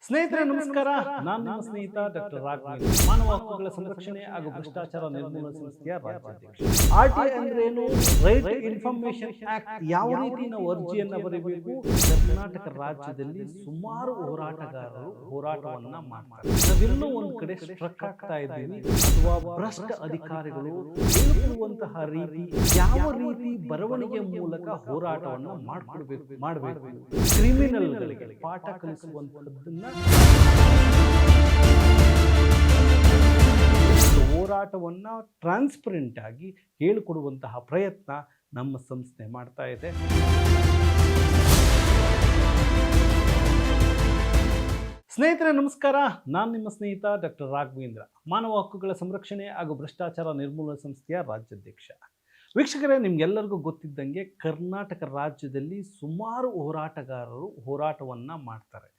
ಸ್ನೇಹಿತರೆ ನಮಸ್ಕಾರ. ನಾನು ನಿಮ್ಮ ಸ್ನೇಹಿತ ಡಾಕ್ಟರ್ ರಾಘವೇಂದ್ರ, ಮಾನವ ಹಕ್ಕುಗಳ ಸಂರಕ್ಷಣೆ ಹಾಗೂ ಭ್ರಷ್ಟಾಚಾರ ನಿರ್ಮೂಲನಾ ಸಂಸ್ಥೆಯ ರಾಜ್ಯಾಧ್ಯಕ್ಷ. RTI ಅಂದ್ರೇನು? Right information act. ಯಾವ ರೀತಿ ನಾವು ಅರ್ಜಿಯನ್ನ ಬರೀಬೇಕು? ಕರ್ನಾಟಕ ರಾಜ್ಯದಲ್ಲಿ ಸುಮಾರು ಹೋರಾಟಗಾರರು ಹೋರಾಟವನ್ನ ಮಾಡ್ತಾರೆ. ನಾವೆಲ್ಲೋ ಒಂದು ಕಡೆ ಸ್ಟ್ರಕ್ ಆಗ್ತಾ ಇದ್ದೀವಿ, ಅಥವಾ ಭ್ರಷ್ಟ ಅಧಿಕಾರಿಗಳು ಹೇಳುವಂತಹ ರೀತಿ ಯಾವ ರೀತಿ ಬರವಣಿಗೆ ಮೂಲಕ ಹೋರಾಟವನ್ನ ಮಾಡಬೇಕು. ಕ್ರಿಮಿನಲ್ಗಳಿಗೆ ಪಾಠ ಕಲಿಸುವಂತದ್ದನ್ನ ಹೋರಾಟವನ್ನ ಟ್ರಾನ್ಸ್ಪರೆಂಟ್ ಆಗಿ ಹೇಳಿಕೊಡುವಂತಹ ಪ್ರಯತ್ನ ನಮ್ಮ ಸಂಸ್ಥೆ ಮಾಡ್ತಾ ಇದೆ. ಸ್ನೇಹಿತರೆ ನಮಸ್ಕಾರ. ನಾನು ನಿಮ್ಮ ಸ್ನೇಹಿತ ಡಾಕ್ಟರ್ ರಾಘವೇಂದ್ರ, ಮಾನವ ಹಕ್ಕುಗಳ ಸಂರಕ್ಷಣೆ ಹಾಗೂ ಭ್ರಷ್ಟಾಚಾರ ನಿರ್ಮೂಲನಾ ಸಂಸ್ಥೆಯ ರಾಜ್ಯಾಧ್ಯಕ್ಷ. ವೀಕ್ಷಕರೇ, ನಿಮ್ಗೆಲ್ಲರಿಗೂ ಗೊತ್ತಿದ್ದಂಗೆ ಕರ್ನಾಟಕ ರಾಜ್ಯದಲ್ಲಿ ಸುಮಾರು ಹೋರಾಟಗಾರರು ಹೋರಾಟವನ್ನು ಮಾಡ್ತಾರೆ.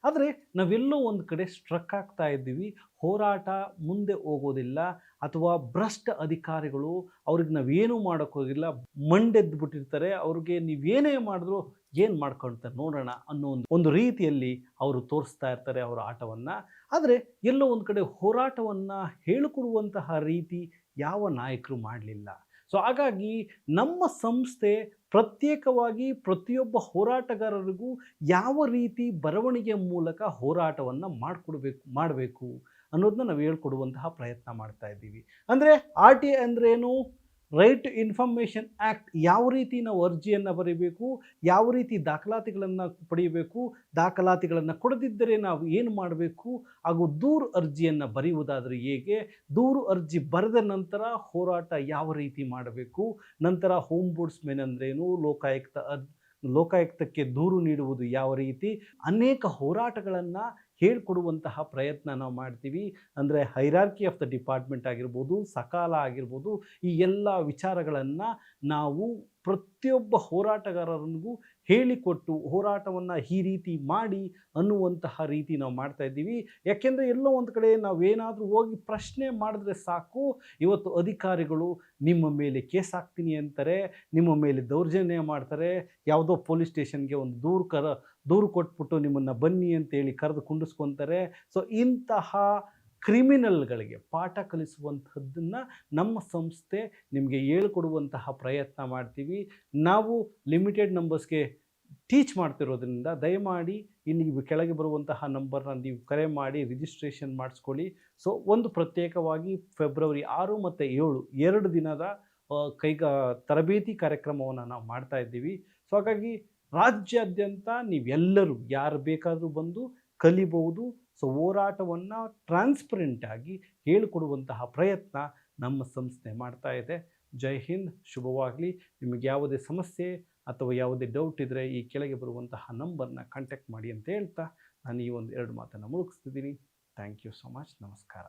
ಆದರೆ ನಾವೆಲ್ಲೋ ಒಂದು ಕಡೆ ಸ್ಟ್ರಕ್ ಆಗ್ತಾ ಇದ್ದೀವಿ. ಹೋರಾಟ ಮುಂದೆ ಹೋಗೋದಿಲ್ಲ, ಅಥವಾ ಭ್ರಷ್ಟ ಅಧಿಕಾರಿಗಳು ಅವ್ರಿಗೆ ನಾವೇನು ಮಾಡೋಕ್ಕೋಗಿಲ್ಲ, ಮಂಡೆದ್ದು ಬಿಟ್ಟಿರ್ತಾರೆ. ಅವ್ರಿಗೆ ನೀವೇನೇ ಮಾಡಿದ್ರು ಏನು ಮಾಡ್ಕೊಳ್ತಾರೆ ನೋಡೋಣ ಅನ್ನೋ ಒಂದು ರೀತಿಯಲ್ಲಿ ಅವರು ತೋರಿಸ್ತಾ ಇರ್ತಾರೆ ಅವರ ಆಟವನ್ನು. ಆದರೆ ಎಲ್ಲೋ ಒಂದು ಕಡೆ ಹೋರಾಟವನ್ನು ಹೇಳಿಕೊಡುವಂತಹ ರೀತಿ ಯಾವ ನಾಯಕರು ಮಾಡಲಿಲ್ಲ. ಸೊ ಹಾಗಾಗಿ ನಮ್ಮ ಸಂಸ್ಥೆ ಪ್ರತ್ಯೇಕವಾಗಿ ಪ್ರತಿಯೊಬ್ಬ ಹೋರಾಟಗಾರರಿಗೂ ಯಾವ ರೀತಿ ಬರವಣಿಗೆ ಮೂಲಕ ಹೋರಾಟವನ್ನು ಮಾಡಬೇಕು ಅನ್ನೋದನ್ನ ನಾವು ಹೇಳ್ಕೊಡುವಂತಹ ಪ್ರಯತ್ನ ಮಾಡ್ತಾ ಇದ್ದೀವಿ. ಅಂದರೆ RTI ಅಂದ್ರೇನು? Right information act. ಯಾವ ರೀತಿ ನಾವು ಅರ್ಜಿಯನ್ನು ಬರೀಬೇಕು, ಯಾವ ರೀತಿ ದಾಖಲಾತಿಗಳನ್ನು ಪಡೆಯಬೇಕು, ದಾಖಲಾತಿಗಳನ್ನು ಕೊಡದಿದ್ದರೆ ನಾವು ಏನು ಮಾಡಬೇಕು, ಹಾಗೂ ದೂರು ಅರ್ಜಿಯನ್ನು ಬರೆಯುವುದಾದರೆ ಹೇಗೆ, ದೂರು ಅರ್ಜಿ ಬರೆದ ನಂತರ ಹೋರಾಟ ಯಾವ ರೀತಿ ಮಾಡಬೇಕು, ನಂತರ ಹೋಮ್ಬುಡ್ಸ್ಮೆನ್ ಅಂದ್ರೇನು, ಲೋಕಾಯುಕ್ತಕ್ಕೆ ದೂರು ನೀಡುವುದು ಯಾವ ರೀತಿ, ಅನೇಕ ಹೋರಾಟಗಳನ್ನು ಹೇಳ್ಕೊಡುವಂತಹ ಪ್ರಯತ್ನ ನಾವು ಮಾಡ್ತೀವಿ. ಅಂದರೆ ಹೈರಾರ್ಕಿ ಆಫ್ ದ ಡಿಪಾರ್ಟ್ಮೆಂಟ್ ಆಗಿರ್ಬೋದು, ಸಕಾಲ ಆಗಿರ್ಬೋದು, ಈ ಎಲ್ಲ ವಿಚಾರಗಳನ್ನು ನಾವು ಪ್ರತಿಯೊಬ್ಬ ಹೋರಾಟಗಾರರಿಗೂ ಹೇಳಿಕೊಟ್ಟು ಹೋರಾಟವನ್ನು ಈ ರೀತಿ ಮಾಡಿ ಅನ್ನುವಂತಹ ರೀತಿ ನಾವು ಮಾಡ್ತಾ ಇದ್ದೀವಿ. ಯಾಕೆಂದರೆ ಎಲ್ಲೋ ಒಂದು ಕಡೆ ನಾವೇನಾದರೂ ಹೋಗಿ ಪ್ರಶ್ನೆ ಮಾಡಿದ್ರೆ ಸಾಕು, ಇವತ್ತು ಅಧಿಕಾರಿಗಳು ನಿಮ್ಮ ಮೇಲೆ ಕೇಸ್ ಹಾಕ್ತೀನಿ ಅಂತಾರೆ, ನಿಮ್ಮ ಮೇಲೆ ದೌರ್ಜನ್ಯ ಮಾಡ್ತಾರೆ, ಯಾವುದೋ ಪೊಲೀಸ್ ಸ್ಟೇಷನ್ಗೆ ಒಂದು ದೂರು ಕೊಟ್ಬಿಟ್ಟು ನಿಮ್ಮನ್ನು ಬನ್ನಿ ಅಂತೇಳಿ ಕರೆದು ಕುಂಡಿಸ್ಕೊತಾರೆ. ಸೊ ಇಂತಹ ಕ್ರಿಮಿನಲ್ಗಳಿಗೆ ಪಾಠ ಕಲಿಸುವಂಥದ್ದನ್ನು ನಮ್ಮ ಸಂಸ್ಥೆ ನಿಮಗೆ ಹೇಳ್ಕೊಡುವಂತಹ ಪ್ರಯತ್ನ ಮಾಡ್ತೀವಿ. ನಾವು ಲಿಮಿಟೆಡ್ ನಂಬರ್ಸ್ಗೆ ಟೀಚ್ ಮಾಡ್ತಿರೋದ್ರಿಂದ ದಯಮಾಡಿ ಇಲ್ಲಿ ಕೆಳಗೆ ಬರುವಂತಹ ನಂಬರ್ನ ನೀವು ಕರೆ ಮಾಡಿ ರಿಜಿಸ್ಟ್ರೇಷನ್ ಮಾಡಿಸ್ಕೊಳ್ಳಿ. ಸೊ ಒಂದು ಪ್ರತ್ಯೇಕವಾಗಿ ಫೆಬ್ರವರಿ 6 ಮತ್ತು 7 2 ದಿನದ ತರಬೇತಿ ಕಾರ್ಯಕ್ರಮವನ್ನು ನಾವು ಮಾಡ್ತಾ ಇದ್ದೀವಿ. ಸೊ ಹಾಗಾಗಿ ರಾಜ್ಯಾದ್ಯಂತ ನೀವೆಲ್ಲರೂ ಯಾರು ಬೇಕಾದರೂ ಬಂದು ಕಲಿಬಹುದು. ಸೊ ಹೋರಾಟವನ್ನು ಟ್ರಾನ್ಸ್ಪರೆಂಟ್ ಆಗಿ ಹೇಳಿಕೊಡುವಂತಹ ಪ್ರಯತ್ನ ನಮ್ಮ ಸಂಸ್ಥೆ ಮಾಡ್ತಾ ಇದೆ. ಜೈ ಹಿಂದ್, ಶುಭವಾಗಲಿ. ನಿಮಗೆ ಯಾವುದೇ ಸಮಸ್ಯೆ ಅಥವಾ ಯಾವುದೇ ಡೌಟ್ ಇದ್ದರೆ ಈ ಕೆಳಗೆ ಬರುವಂತಹ ನಂಬರ್ನ ಕಾಂಟ್ಯಾಕ್ಟ್ ಮಾಡಿ ಅಂತ ಹೇಳ್ತಾ ನಾನು ಈ ಒಂದು 2 ಮಾತನ್ನು ಮುಗಿಸ್ತಿದ್ದೀನಿ. Thank you so much. ನಮಸ್ಕಾರ.